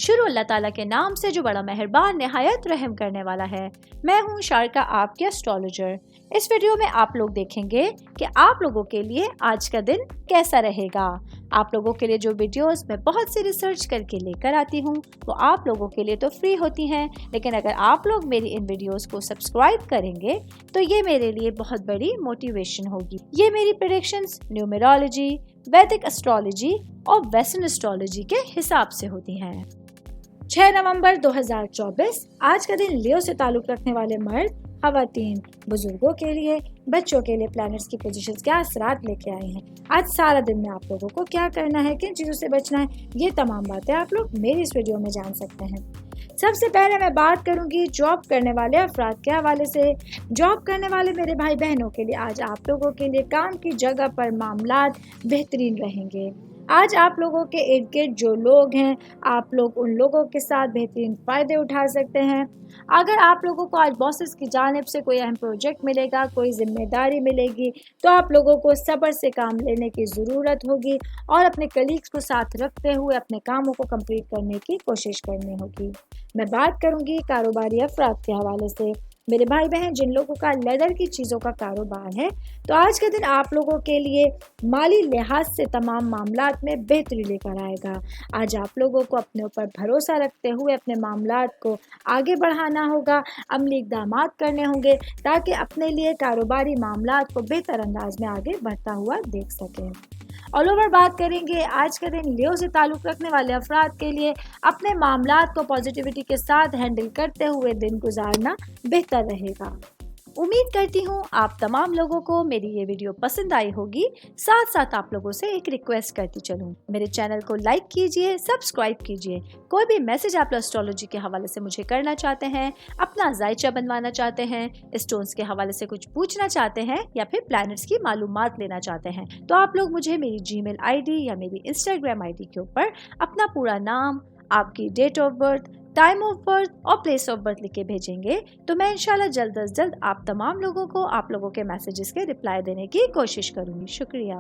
شروع اللہ تعالیٰ کے نام سے جو بڑا مہربان نہایت رحم کرنے والا ہے۔ میں ہوں شارکا، آپ کے اسٹرالوجر۔ اس ویڈیو میں آپ لوگ دیکھیں گے کہ آپ لوگوں کے لیے آج کا دن کیسا رہے گا۔ آپ لوگوں کے لیے جو ویڈیوز میں بہت سی ریسرچ کر کے لے کر آتی ہوں وہ آپ لوگوں کے لیے تو فری ہوتی ہیں، لیکن اگر آپ لوگ میری ان ویڈیوز کو سبسکرائب کریں گے تو یہ میرے لیے بہت بڑی موٹیویشن ہوگی۔ یہ میری پریڈکشنز نیومرولوجی، ویدک اسٹرالوجی اور ویسٹرن اسٹرالوجی کے حساب سے ہوتی ہیں۔ 6 نومبر 2024 آج کا دن لیو سے تعلق رکھنے والے مرد، خواتین، بزرگوں کے لیے، بچوں کے لیے پلانٹس کی پوزیشنز کیا اثرات لے کے آئی ہیں۔ آج سارا دن میں آپ لوگوں کو کیا کرنا ہے، کن چیزوں سے بچنا ہے، یہ تمام باتیں آپ لوگ میری اس ویڈیو میں جان سکتے ہیں۔ سب سے پہلے میں بات کروں گی جاب کرنے والے افراد کے حوالے سے۔ جاب کرنے والے میرے بھائی بہنوں کے لیے آج آپ لوگوں کے لیے کام کی جگہ پر معاملات بہترین رہیں گے۔ آج آپ لوگوں کے ارد گرد جو لوگ ہیں، آپ لوگ ان لوگوں کے ساتھ بہترین فائدے اٹھا سکتے ہیں۔ اگر آپ لوگوں کو آج باسز کی جانب سے کوئی اہم پروجیکٹ ملے گا، کوئی ذمہ داری ملے گی، تو آپ لوگوں کو صبر سے کام لینے کی ضرورت ہوگی اور اپنے کلیگز کو ساتھ رکھتے ہوئے اپنے کاموں کو کمپلیٹ کرنے کی کوشش کرنی ہوگی۔ میں بات کروں گی کاروباری افراد کے حوالے سے۔ میرے بھائی بہن جن لوگوں کا لیدر کی چیزوں کا کاروبار ہے، تو آج کے دن آپ لوگوں کے لیے مالی لحاظ سے تمام معاملات میں بہتری لے کر آئے گا۔ آج آپ لوگوں کو اپنے اوپر بھروسہ رکھتے ہوئے اپنے معاملات کو آگے بڑھانا ہوگا، عملی اقدامات کرنے ہوں گے تاکہ اپنے لیے کاروباری معاملات کو بہتر انداز میں آگے بڑھتا ہوا دیکھ سکیں۔ آل اوور بات کریں گے آج کے دن لیو سے تعلق رکھنے والے افراد کے لیے اپنے معاملات کو پازیٹیوٹی کے ساتھ ہینڈل کرتے ہوئے دن گزارنا بہتر رہے گا۔ امید کرتی ہوں آپ تمام لوگوں کو میری یہ ویڈیو پسند آئی ہوگی۔ ساتھ ساتھ آپ لوگوں سے ایک ریکویسٹ کرتی چلوں، میرے چینل کو لائک کیجئے، سبسکرائب کیجئے۔ کوئی بھی میسج آپ اسٹرالوجی کے حوالے سے مجھے کرنا چاہتے ہیں، اپنا ذائچہ بنوانا چاہتے ہیں، اسٹونز کے حوالے سے کچھ پوچھنا چاہتے ہیں یا پھر پلانٹس کی معلومات لینا چاہتے ہیں، تو آپ لوگ مجھے میری جی میل آئی ڈی یا میری انسٹاگرام آئی ڈی کے اوپر اپنا پورا نام، آپ کی date of birth, time of birth اور پلیس آف برتھ لکھ کے بھیجیں گے تو میں انشاءاللہ جلد از جلد آپ تمام لوگوں کو آپ لوگوں کے میسیجز کے رپلائی دینے کی کوشش کروں گی۔ شکریہ۔